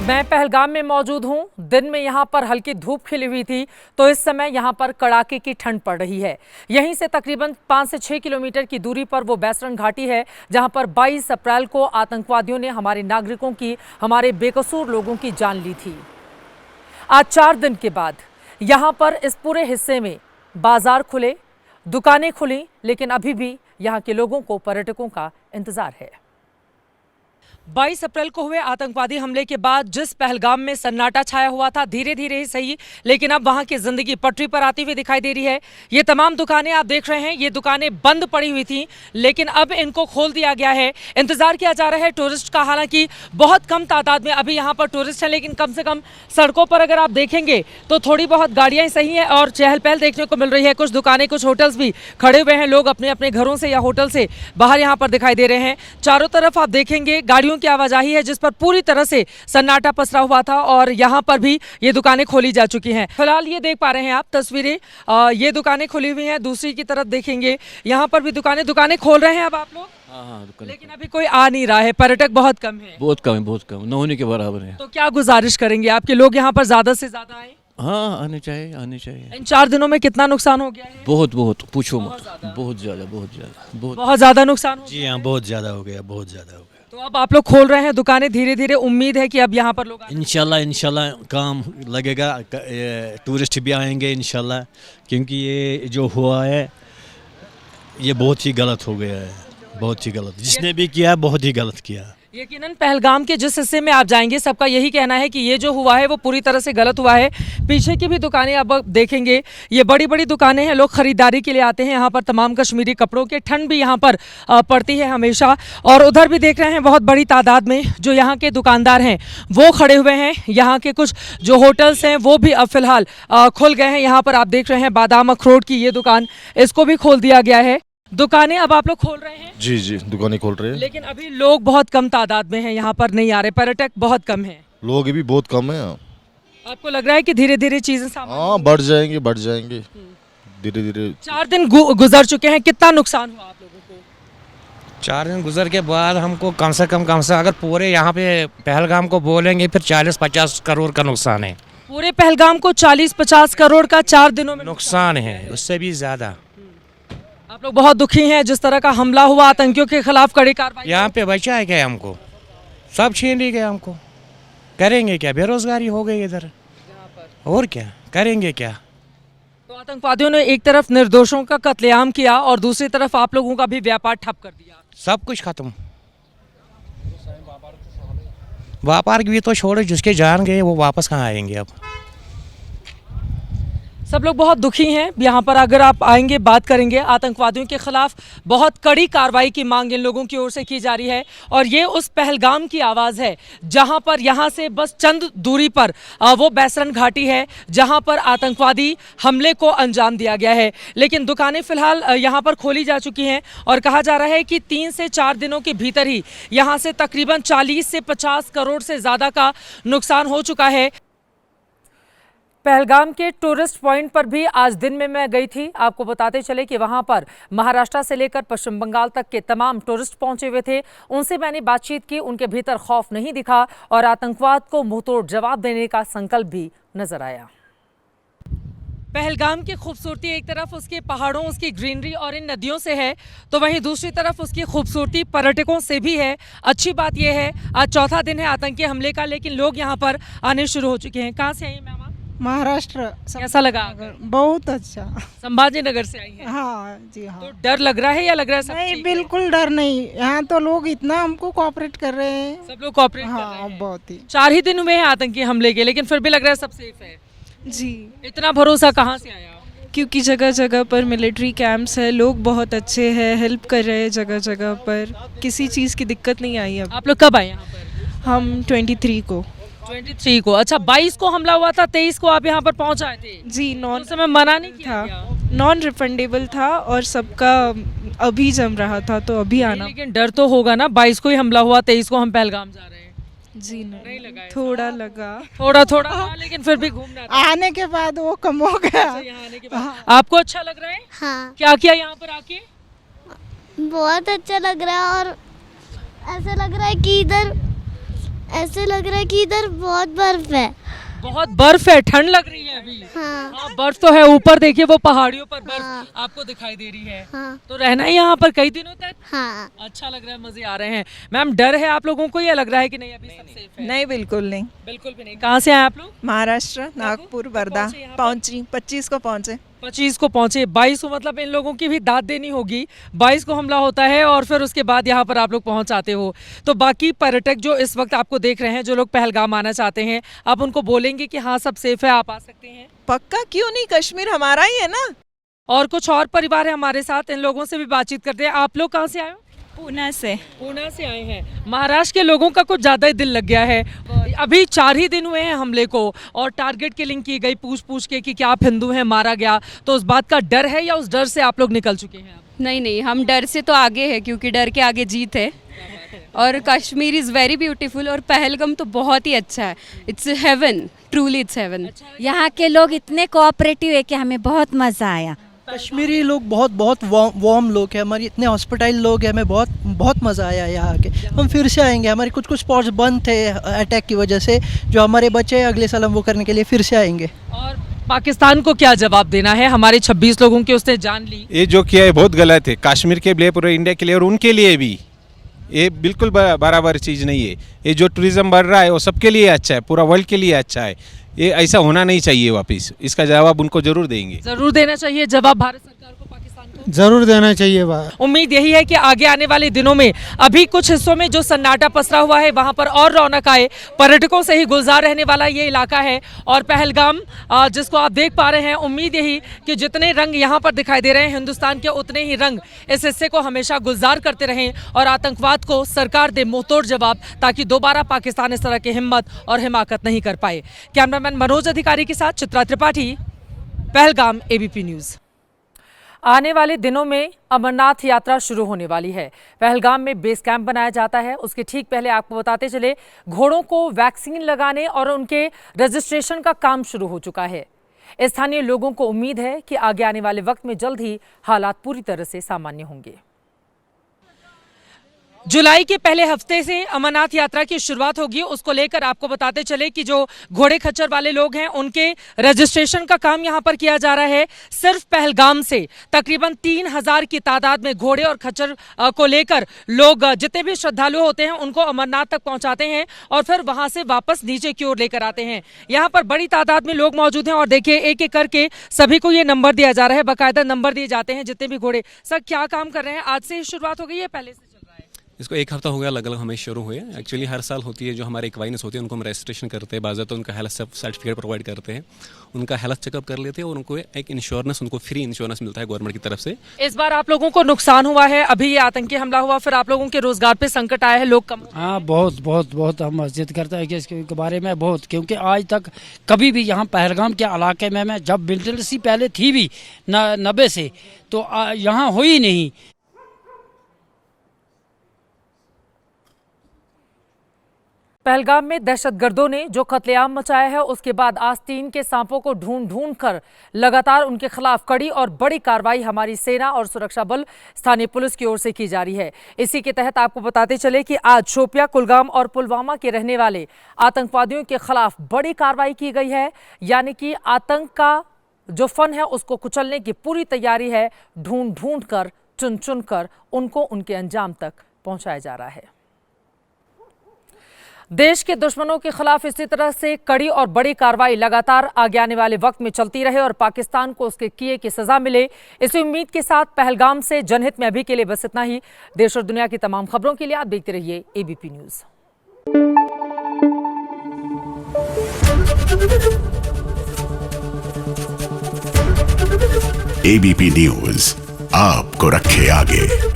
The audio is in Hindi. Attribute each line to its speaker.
Speaker 1: मैं पहलगाम में मौजूद हूं। दिन में यहां पर हल्की धूप खिली हुई थी, तो इस समय यहां पर कड़ाके की ठंड पड़ रही है। यहीं से तकरीबन 5 से 6 किलोमीटर की दूरी पर वो बैसरन घाटी है, जहां पर 22 अप्रैल को आतंकवादियों ने हमारे नागरिकों की, हमारे बेकसूर लोगों की जान ली थी। आज 4 दिन के बाद यहां पर इस पूरे हिस्से में बाजार खुले, दुकानें खुली, लेकिन अभी भी यहां के लोगों को पर्यटकों का इंतजार है। 22 अप्रैल को हुए आतंकवादी हमले के बाद जिस पहलगाम में सन्नाटा छाया हुआ था, धीरे धीरे ही सही, लेकिन अब वहां की जिंदगी पटरी पर आती हुई दिखाई दे रही है। ये तमाम दुकानें आप देख रहे हैं, ये दुकानें बंद पड़ी हुई थी, लेकिन अब इनको खोल दिया गया है। इंतजार किया जा रहा है टूरिस्ट का। हालांकि बहुत कम तादाद में अभी यहाँ पर टूरिस्ट हैं, लेकिन कम से कम सड़कों पर अगर आप देखेंगे तो थोड़ी बहुत गाड़ियां सही हैं और चहल पहल देखने को मिल रही है। कुछ दुकानें, कुछ होटल्स भी खड़े हुए हैं, लोग अपने अपने घरों से या होटल से बाहर यहाँ पर दिखाई दे रहे हैं। चारों तरफ आप देखेंगे गाड़ियों की आवाजाही है, जिस पर पूरी तरह से सन्नाटा पसरा हुआ था और यहाँ पर भी ये दुकानें खोली जा चुकी हैं। फिलहाल ये देख पा रहे हैं आप तस्वीरें, ये दुकानें खुली हुई हैं। दूसरी की तरफ देखेंगे, यहाँ पर भी दुकानें खोल रहे हैं अब आप लोग।
Speaker 2: हाँ,
Speaker 1: लेकिन अभी कोई आ नहीं रहा है, पर्यटक बहुत कम है।
Speaker 2: बहुत कम, न होने के बराबर है।
Speaker 1: तो क्या गुजारिश करेंगे आपके लोग यहाँ पर ज्यादा से ज्यादा आए?
Speaker 2: हाँ, आने चाहिए।
Speaker 1: इन 4 दिनों में कितना नुकसान हो गया है?
Speaker 2: बहुत पूछो मत, बहुत
Speaker 1: ज्यादा नुकसान हो
Speaker 3: जी हाँ, बहुत ज़्यादा हो गया।
Speaker 1: तो अब आप लोग खोल रहे हैं दुकानें धीरे धीरे, उम्मीद है कि अब यहाँ पर लोग
Speaker 3: इंशाल्लाह काम लगेगा, टूरिस्ट भी आएंगे इंशाल्लाह, क्योंकि ये जो हुआ है ये बहुत ही गलत हो गया है, बहुत ही गलत। जिसने भी किया बहुत ही गलत किया।
Speaker 1: यकीनन पहलगाम के जिस हिस्से में आप जाएंगे, सबका यही कहना है कि ये जो हुआ है वो पूरी तरह से गलत हुआ है। पीछे की भी दुकानें अब देखेंगे, ये बड़ी बड़ी दुकानें हैं, लोग खरीदारी के लिए आते हैं यहाँ पर। तमाम कश्मीरी कपड़ों के, ठंड भी यहाँ पर पड़ती है हमेशा। और उधर भी देख रहे हैं बहुत बड़ी तादाद में जो यहाँ के दुकानदार हैं वो खड़े हुए हैं। यहाँ के कुछ जो होटल्स हैं वो भी अब फिलहाल खुल गए हैं। यहाँ पर आप देख रहे हैं बादाम अखरोट की ये दुकान, इसको भी खोल दिया गया है। दुकानें अब आप लोग खोल रहे हैं?
Speaker 4: जी, दुकानें खोल रहे हैं,
Speaker 1: लेकिन अभी लोग बहुत कम तादाद में हैं, यहाँ पर नहीं आ रहे, पर्यटक बहुत कम हैं।
Speaker 4: लोग भी बहुत कम है।
Speaker 1: आपको लग रहा है कि धीरे धीरे चीजें
Speaker 4: हाँ, बढ़ जाएंगे धीरे धीरे।
Speaker 1: 4 दिन गुजर चुके हैं, कितना नुकसान हुआ आप लोगों को?
Speaker 5: 4 दिन गुजर के बाद हमको कम से कम अगर पूरे यहाँ पे पहलगाम को बोलेंगे फिर 40-50 करोड़ का नुकसान है।
Speaker 1: पूरे पहलगाम को 40-50 करोड़ का 4 दिनों में
Speaker 5: नुकसान है, उससे भी ज्यादा।
Speaker 1: आप लोग बहुत दुखी हैं जिस तरह का हमला हुआ, आतंकियों के खिलाफ कड़ी कार्रवाई।
Speaker 5: यहाँ पे बचा है क्या हमको? सब छीन ली गया हमको। करेंगे क्या? बेरोजगारी हो गई इधर, और क्या करेंगे क्या?
Speaker 1: तो आतंकवादियों ने एक तरफ निर्दोषों का कत्लेआम किया और दूसरी तरफ आप लोगों का भी व्यापार ठप कर दिया।
Speaker 5: सब कुछ खत्म। व्यापार भी तो छोड़ो, जिसके जान गए वो वापस कहाँ आएंगे? अब
Speaker 1: सब लोग बहुत दुखी हैं। यहाँ पर अगर आप आएंगे, बात करेंगे, आतंकवादियों के खिलाफ बहुत कड़ी कार्रवाई की मांग इन लोगों की ओर से की जा रही है। और ये उस पहलगाम की आवाज़ है जहाँ पर यहाँ से बस चंद दूरी पर वो बैसरन घाटी है जहाँ पर आतंकवादी हमले को अंजाम दिया गया है। लेकिन दुकानें फिलहाल यहाँ पर खोली जा चुकी हैं और कहा जा रहा है कि 3 से 4 दिनों के भीतर ही यहाँ से तकरीबन 40 से 50 करोड़ से ज़्यादा का नुकसान हो चुका है। पहलगाम के टूरिस्ट पॉइंट पर भी आज दिन में मैं गई थी। आपको बताते चले कि वहां पर महाराष्ट्र से लेकर पश्चिम बंगाल तक के तमाम टूरिस्ट पहुंचे हुए थे। उनसे मैंने बातचीत की, उनके भीतर खौफ नहीं दिखा और आतंकवाद को मुंहतोड़ जवाब देने का संकल्प भी नजर आया। पहलगाम की खूबसूरती एक तरफ उसके पहाड़ों, उसकी ग्रीनरी और इन नदियों से है, तो वहीं दूसरी तरफ उसकी खूबसूरती पर्यटकों से भी है। अच्छी बात यह है आज चौथा दिन है आतंकी हमले का, लेकिन लोग यहाँ पर आने शुरू हो चुके हैं। कहाँ से आई मैम?
Speaker 6: महाराष्ट्र।
Speaker 1: कैसा लगा?
Speaker 6: बहुत अच्छा।
Speaker 1: संभाजी नगर से आई हैं?
Speaker 6: हाँ जी हाँ।
Speaker 1: तो डर लग रहा है या लग रहा है सब
Speaker 6: नहीं,
Speaker 1: ठीक
Speaker 6: बिल्कुल डर नहीं। यहाँ तो लोग इतना हमको कोऑपरेट कर रहे हैं।
Speaker 1: सब लोग कोऑपरेट कर रहे
Speaker 6: हाँ,
Speaker 1: हैं।
Speaker 6: बहुत ही।
Speaker 1: 4 ही दिन हुए हैं आतंकी हमले के, लेकिन फिर भी लग रहा है सब सेफ है।
Speaker 7: जी,
Speaker 1: इतना भरोसा कहाँ से आया?
Speaker 7: क्योंकि जगह जगह पर मिलिट्री कैंप्स है, लोग बहुत अच्छे हैं, हेल्प कर रहे हैं जगह जगह पर, किसी चीज़ की दिक्कत नहीं आई। अब
Speaker 1: आप लोग कब आए यहाँ पर?
Speaker 7: हम 23 को।
Speaker 1: 23 को? अच्छा, 22 को हमला हुआ था, 23 को आप यहाँ पर पहुँच आए थे?
Speaker 7: जी,
Speaker 1: उस समय मना नहीं किया
Speaker 7: था,
Speaker 1: गया?
Speaker 7: नॉन रिफंडेबल था और सबका अभी जम रहा था, तो अभी आना।
Speaker 1: लेकिन डर तो होगा ना, 22 को ही हमला हुआ, 23 को हम पहलगाम जा रहे हैं।
Speaker 7: जी नहीं
Speaker 1: लगा ऐसा?
Speaker 7: थोड़ा लगा,
Speaker 1: थोड़ा हाँ, लेकिन फिर भी घूमना था।
Speaker 6: आने के बाद वो कम हो गया।
Speaker 1: यहाँ आने के बाद आपको अच्छा लग रहा है?
Speaker 8: हाँ,
Speaker 1: क्या किया यहाँ पर आके?
Speaker 8: बहुत अच्छा लग रहा है और ऐसा लग रहा है कि इधर ऐसे लग रहा है कि इधर बहुत बर्फ है।
Speaker 1: बहुत बर्फ है, ठंड लग रही है अभी।
Speaker 8: हाँ
Speaker 1: हाँ, बर्फ तो है, ऊपर देखिए वो पहाड़ियों पर बर्फ
Speaker 8: हाँ।
Speaker 1: आपको दिखाई दे रही है।
Speaker 8: हाँ
Speaker 1: तो रहना है यहाँ पर कई दिनों तक।
Speaker 8: हाँ।
Speaker 1: अच्छा लग रहा है, मजे आ रहे हैं। मैम, डर है आप लोगों को या लग रहा है कि नहीं अभी सब सेफ है?
Speaker 9: नहीं, बिल्कुल नहीं।
Speaker 1: बिल्कुल भी नहीं। कहाँ से आए आप लोग?
Speaker 9: महाराष्ट्र, नागपुर, वर्धा
Speaker 1: पहुंचे यहाँ पर?
Speaker 9: पहुंची, 25 को पहुंचे।
Speaker 1: 25 को पहुंचे, 22 को मतलब इन लोगों की भी दाद देनी होगी। 22 को हमला होता है और फिर उसके बाद यहाँ पर आप लोग पहुंच आते हो। तो बाकी पर्यटक जो इस वक्त आपको देख रहे हैं, जो लोग पहलगाम आना चाहते हैं, आप उनको बोलेंगे कि हाँ सब सेफ है, आप आ सकते हैं?
Speaker 9: पक्का, क्यों नहीं, कश्मीर हमारा ही है ना।
Speaker 1: और कुछ और परिवार है हमारे साथ, इन लोगों से भी बातचीत करते हैं। आप लोग कहाँ से आए हो?
Speaker 7: पूना से।
Speaker 1: पूना से आए हैं। महाराष्ट्र के लोगों का कुछ ज़्यादा ही दिल लग गया है। अभी 4 ही दिन हुए हैं हमले को और टारगेट किलिंग की गई पूछ के कि क्या आप हिंदू हैं, मारा गया। तो उस बात का डर है या उस डर से आप लोग निकल चुके हैं?
Speaker 10: नहीं नहीं, हम डर से तो आगे है, क्योंकि डर के आगे जीत है। और कश्मीर इज़ वेरी ब्यूटीफुल और पहलगाम तो बहुत ही अच्छा है। It's heaven, truly it's heaven.
Speaker 11: यहाँ के लोग इतने कोऑपरेटिव है कि हमें बहुत मज़ा आया।
Speaker 12: कश्मीरी लोग बहुत बहुत वार्म लोग हैं, हमारे इतने हॉस्पिटल लोग हैं, हमें बहुत बहुत मज़ा आया यहाँ आके। हम फिर से आएंगे, हमारे कुछ स्पॉट्स बंद थे अटैक की वजह से, जो हमारे बच्चे हैं अगले साल हम वो करने के लिए फिर से आएंगे।
Speaker 1: और पाकिस्तान को क्या जवाब देना है? हमारे 26 लोगों की उसने जान ली।
Speaker 13: ये जो किया है बहुत गलत है, कश्मीर के लिए, पूरे इंडिया के लिए और उनके लिए भी। ये बिल्कुल बराबर चीज़ नहीं है। ये जो टूरिज़्म बढ़ रहा है वो सबके लिए अच्छा है, पूरा वर्ल्ड के लिए अच्छा है। ये ऐसा होना नहीं चाहिए वापस। इसका जवाब उनको जरूर देंगे,
Speaker 1: जरूर देना चाहिए जवाब भारत सरकार को, पाकिस्तान को
Speaker 12: ज़रूर देना चाहिए।
Speaker 1: उम्मीद यही है कि आगे आने वाले दिनों में अभी कुछ हिस्सों में जो सन्नाटा पसरा हुआ है वहां पर और रौनक आए। पर्यटकों से ही गुलजार रहने वाला ये इलाका है और पहलगाम जिसको आप देख पा रहे हैं। उम्मीद यही कि जितने रंग यहाँ पर दिखाई दे रहे हैं हिंदुस्तान के, उतने ही रंग इस हिस्से को हमेशा गुलजार करते रहें और आतंकवाद को सरकार दे मुंहतोड़ जवाब, ताकि दोबारा पाकिस्तान इस तरह की हिम्मत और हिमाकत नहीं कर पाए। कैमरामैन मनोज अधिकारी के साथ चित्रा त्रिपाठी, पहलगाम, एबीपी न्यूज़। आने वाले दिनों में अमरनाथ यात्रा शुरू होने वाली है। पहलगाम में बेस कैंप बनाया जाता है। उसके ठीक पहले आपको बताते चले, घोड़ों को वैक्सीन लगाने और उनके रजिस्ट्रेशन का काम शुरू हो चुका है। स्थानीय लोगों को उम्मीद है कि आगे आने वाले वक्त में जल्द ही हालात पूरी तरह से सामान्य होंगे। जुलाई के पहले हफ्ते से अमरनाथ यात्रा की शुरुआत होगी। उसको लेकर आपको बताते चले कि जो घोड़े खच्चर वाले लोग हैं उनके रजिस्ट्रेशन का काम यहां पर किया जा रहा है। सिर्फ पहलगाम से तकरीबन 3000 की तादाद में घोड़े और खच्चर को लेकर लोग, जितने भी श्रद्धालु होते हैं, उनको अमरनाथ तक पहुंचाते हैं और फिर वहां से वापस नीचे की ओर लेकर आते हैं। यहाँ पर बड़ी तादाद में लोग मौजूद हैं और देखिए एक एक करके सभी को ये नंबर दिया जा रहा है, बाकायदा नंबर दिए जाते हैं जितने भी घोड़े। सर, क्या काम कर रहे हैं? आज से ही शुरुआत हो गई है, पहले से?
Speaker 14: इसको 1 हफ्ता हो गया, अलग अलग हमें शुरू हुए। एक्चुअली हर साल होती है, जो हमारे इक्वाइनेस होती है उनको हम रजिस्ट्रेशन करते हैं, बाज़ाब्ता उनका हेल्थ सर्टिफिकेट प्रोवाइड करते हैं, उनका हेल्थ चेकअप कर लेते हैं और उनको एक इंश्योरेंस, उनको फ्री इंश्योरेंस मिलता है गवर्नमेंट की तरफ से।
Speaker 1: इस बार आप लोगों को नुकसान हुआ है, अभी ये आतंकी हमला हुआ, फिर आप लोगों के रोजगार पे संकट आया है, लोग कम।
Speaker 15: हाँ, बहुत बहुत बहुत हम मस्जिद करते हैं कि इसके बारे में बहुत, क्योंकि आज तक कभी भी यहाँ पहलगाम के इलाके में मैं जब मिलिट्री पहले थी भी 90 से, तो यहाँ हुई नहीं।
Speaker 1: पहलगाम में दहशतगर्दों ने जो कत्लेआम मचाया है, उसके बाद आस्तीन के सांपों को ढूंढ कर लगातार उनके खिलाफ कड़ी और बड़ी कार्रवाई हमारी सेना और सुरक्षा बल, स्थानीय पुलिस की ओर से की जा रही है। इसी के तहत आपको बताते चले कि आज शोपियां, कुलगाम और पुलवामा के रहने वाले आतंकवादियों के खिलाफ बड़ी कार्रवाई की गई है। यानी कि आतंक का जो फन है उसको कुचलने की पूरी तैयारी है। ढूंढ कर, चुन कर उनको उनके अंजाम तक पहुंचाया जा रहा है। देश के दुश्मनों के खिलाफ इसी तरह से कड़ी और बड़ी कार्रवाई लगातार आगे आने वाले वक्त में चलती रहे और पाकिस्तान को उसके किए की सजा मिले, इसी उम्मीद के साथ पहलगाम से जनहित में अभी के लिए बस इतना ही। देश और दुनिया की तमाम खबरों के लिए आप देखते रहिए एबीपी न्यूज़।
Speaker 16: एबीपी न्यूज़ आपको रखे आगे।